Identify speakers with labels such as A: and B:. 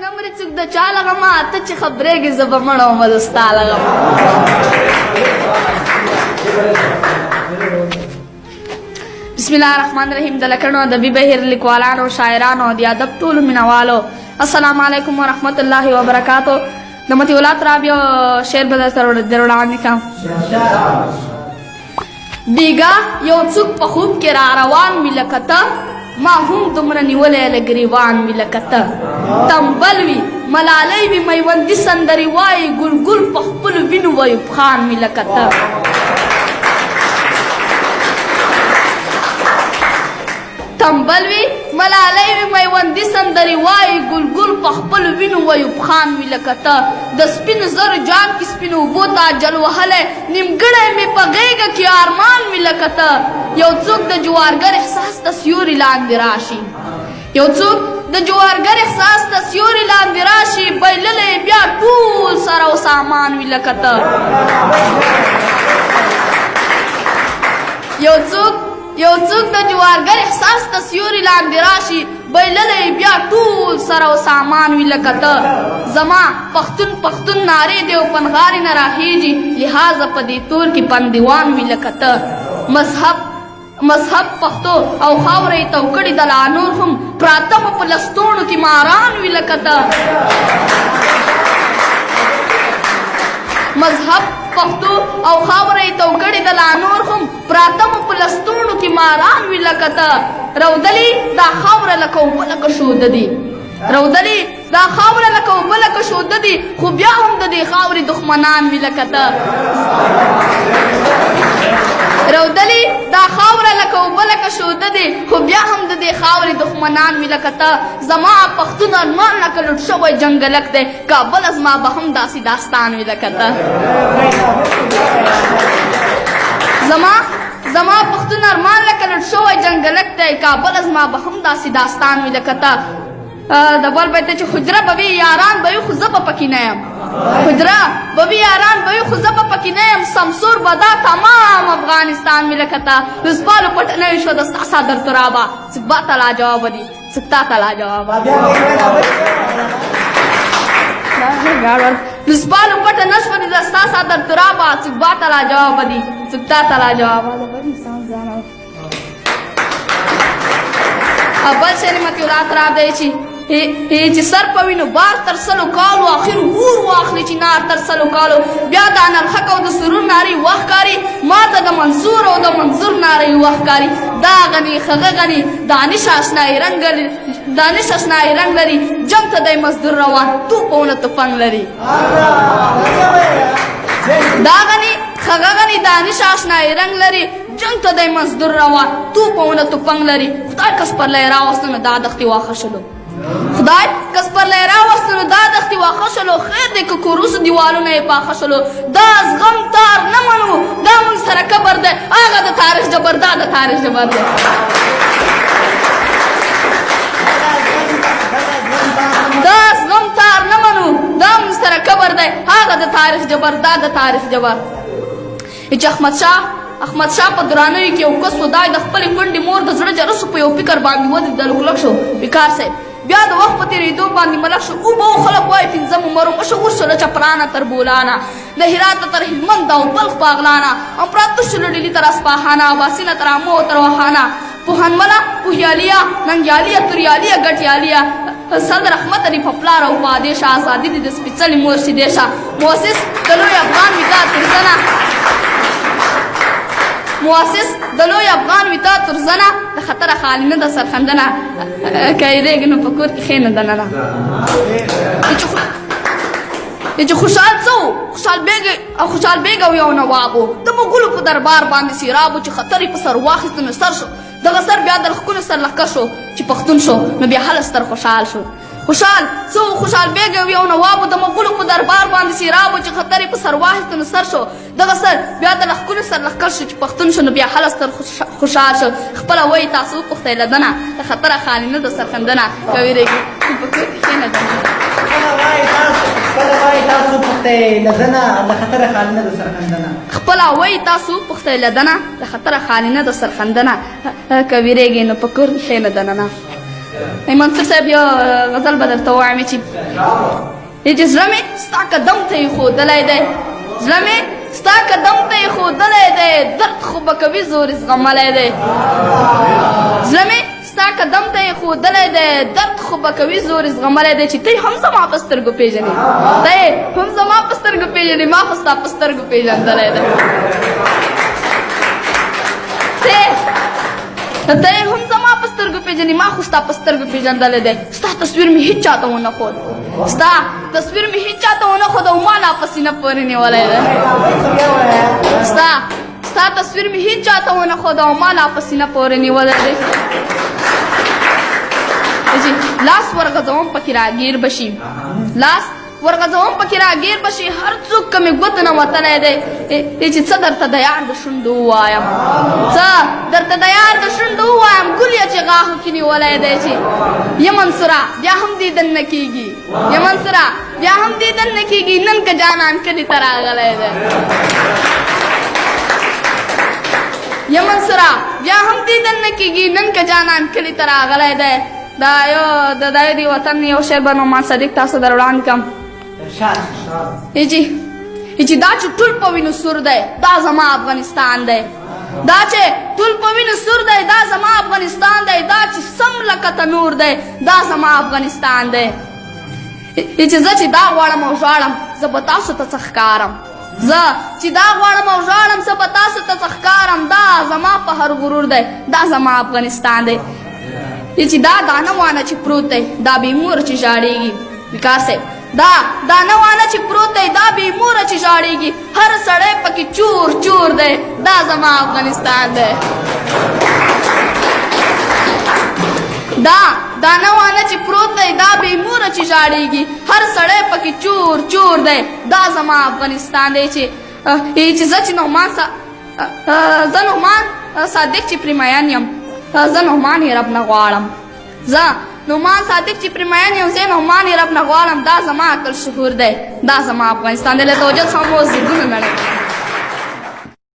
A: نمرې څوک د چا لغمه ته چې خبرېږې زه به مړه ومه د ستا لغمه. بسم الله الرحمن الرحیم. د لکړو ادبي بهیر لیکوالانو شاعرانو د ادب ټولو مینوالو السلام علیکم ورحمت الله وبرکاتو. د مطیع الله ترابي شعر به درته وړاندې کړم. بیګا یو څوک په خوب کې را روان وي لکه ته، ما هم دومره نیولی له ګریوان وي لکه ته. تنبل وي ملالۍ وي میوندي سندرې وایي، ګلګل په خپلو وینو ویوب خان وي لکه ته. تنبل وي ملالۍ وي میوندي سندرې وایي، ګلګل په خپلو وینو ویوب خان وي لکه ته. د سپینو زرو جام کې سپینو اوبو ته جل وهلی، نیمګړی مې په غېږه کې ارمان وي لکه ته. یو څوک د جوارګر احساس ته سیوري لاندې راشي، یو څوک د جوارګر احساس ته سیوري لاندې راشي، بایللی بیا ټول سره او سامان وي لکه ته. یو څوک د جوارګر احساس ته سیوري لاندې راشي، بایللی بیا ټول سره او سامان وي لکه ته. زما پښتون پښتون نارې دی او پنغارې نه راخیږي، لحاظه په دې تور کې پندیوان وي لکه ته. مذهب پښتو او خاوره یې توکړې ده، لا نور هم پراته په لستوڼو کې ماران وي لکه ته. مذهب پښتو او خاوره یې توکړې ده، لا نور هم پراته په لستوڼو کې ماران وي لکه ته. رودلي دا خاوره لکه اوبه لکه شوده دي، رودلي دا خاوره لکه اوبه لکه شوده دي، خو بیا هم د دې خاورې دښمنان وي لکه ته. رودلي دا خاوره لکه اوبه لکه شوده دي، خو بیا هم د دې خاورې دښمنان وي لکه ته. زما پښتون ارمان لکه لوټ شوی جنګلک دی، کابل زما به هم داسې داستان وي لکه ته. زما پښتون ارمان لکه لوټ شوی جنګلک دی، کابل زما به هم داسې داستان وي لکه ته. د بل بیت چې حجره به وي یاران به وي خو زه به پکې نه یم، حجره به وي یاران به وي خو زه به پکې نه یم. سمسور به دا تمام افغانستان وي لکه ته. لوسپالو پټه نه وي شوه د ستا صدر ترابه، څوک به ته لاجوابه دي څوک تا ته لاجوابه. لوسپالو پټه نه شوه د ستا صدر ترابه، څوک به ته لاجوابه دي څوک تا ته لاجوابه. بل شعر مطیع الله تراب دی چې سر په وینو بار تر سلو کالو، آخر اور واخلي چې نار تر سلو کالو. بیا د انارحق او د سرور نارې وخت کاري، ما ته د منصور او د منظور نارې وخت کاري. دا غني خغه غني دانش اشنایي رنګ لري، جنګ ته دی مزدور روان، توپونه تفنګ لري. دا غني خغه غني دانش اشنایي رنګ لري، جنګ ته دی مزدور روان، توپونه تفنګ لري. خدای کس پر لی راوستو نو دا دښتې واښه شلو، خدای کس پر لی راوستو نو دا دښتې واښه شلو. خیر دی که کوروسو دیوالونه یې پاخه شلو. دا زغم تار نه منو، دا موږ سره کبر دی، هغه د تاریخ جبر، دا د تاریخ جبر دی. دا زغم تار نه منو، دا موږ سره کبر دی، هغه د تاریخ جبر، دا د تاریخ جبر. چې احمد شاه په درانیو کې یو کس و، دا د خپلې کونډې مور د زړه جرسو په یو فکر باندې ودرېدلو کلک شو. وقار صاحب بیا د وخت په تېرېدو باندې ملک شو. اوبه خلک وایي پنځم عمر مشهور شو له چپرانه تر بولانه، د هراته تر هلمند او بلخ باغلانه، امپراتور شو له ډیلي تر اصفهانه، عباسینه تر امو تر وهانه، پوهنمله پوهیاليه ننګیاليه توریاليه ګټیاليه، صدر احمد علي په پلار او په آدېشه، ازادي دې د سپېڅلې مور شیدېشه، مؤسس د لوی افغان وطا ترزنه، مؤسس د لوی افغان وطا ترزنه، د خطره خالي نه د سرخندنه، که یېرېږي نو په کور کې ښې نه دننه. چې خوشحال څه و، خوشحال بیګ او یو نواب و، د مغولو په دربار باندې سیراب و، چې خطر یې په سر واخیستو نو سر شو. دغه سر بیا د لښکرو سرلښکر شو، چې پښتون شو نو بیا هله ستر خوشحال شو. خوشحال څه و، خوشحال بیګ او یو نواب و، د مغولو په دربار باندې سیراب و، چې خطر یې په سر واخیستو نو سر شو. دغه سر بیا د لښکرو سرلښکر شو، چې پښتون شو نو بیا هله ستر خوشحال شو. خپله وایي تاسو وپوښتئ له دنه، د خطره خالي نه د سرخندنه، که وېرېږي په کور کې کښېنه دنه. خپله وایي تاسو وپوښتئ له دنه، د خطره خالي نه د سرخندنه، خپله وایي تاسو وپوښتئ له دنه، د خطره خالي نه د سرخندنه، که وېرېږي نو په کور کې کښېنه دننه. منصور صاحب یو غزل به درته ووایم چې زړه مې ستا قدم ته ایښودلی دی زړه مې ستا قدم ته ایښودلی دی درد خو به کوي زور یې زغملی دی زړه مې ستا قدم ته ایښودلی دی درد خو به کوي زور یې زغملی دی چې ته هم زما په سترګو پېژنې ته هم زما په سترګو پېژنې ما خو ستا په سترګو پېژندلی دی ته هم زما په سترګو پېژنې ما خو ستا په سترګو پېژندلی دی ستا تصویر مې هېڅ چاته ونه ښود ستا تصویر مې هېڅ چاته ونه ښود او ما لا په سینه پورې نیولی دی ستا تصویر مې هېڅ چاته ونه ښود او ما لا په سینه پورې نیولی دی لاس ورغځوم پکې راګیر به شي لاس ورغځوم پکې راګیر به شي هر څوک که مې ګوت نه وتلی دی چې څه درته د یار د شونډو ووایم څه درته د یار د شونډو ووایم ګل یې چې غاښو کې نیولی دی چې یا منصوره بیا هم دیدن نه کېږي یا منصوره بیا هم دیدن نه کېږي نن که جانان کلي ته راغلی دی یا منصوره بیا هم دیدن نه کېږي نن که جانان کلي ته راغلی دی دا یو د دې وطن یو شعر به نعمان صدیق تاسو در وړاندې کړم چې دا چې ټول په وینو سور دی دا زما افغانستان دی دا چې ټول په وینو سور دی دا زما افغانستان دی دا چې سم لکه تنور دی دا زما افغانستان دی چې زه چې دا غواړم او ژاړم زه به تاسو ته څه ښکارم زه چې دا غواړم او ژاړم زه به تاسو ته څه ښکارم دا زما په هر غرور دی دا زما افغانستان دی چې دا دانه وانه چې پروت دی دا بې موره چې ژاړېږي وقار صاحب دا دانه وانه چې پروت دی دا بې موره چې ژاړېږي هر سړی پکې چور چور دی دا زما افغانستان دی دا دانه وانه چې پروت دی دا بې موره چې ژاړېږي هر سړی پکې چور چور دی دا زما افغانستان دی چې زه چې نعمان صادق چې پرې مین یم زه نعمان یې رب نه غواړم زه نعمان صادق چې پرې مین یم زه نعمان یې رب نه غواړم دا زما عقل شهور دی دا زما افغانستان دی له توجه څخه مو زیږون نړۍ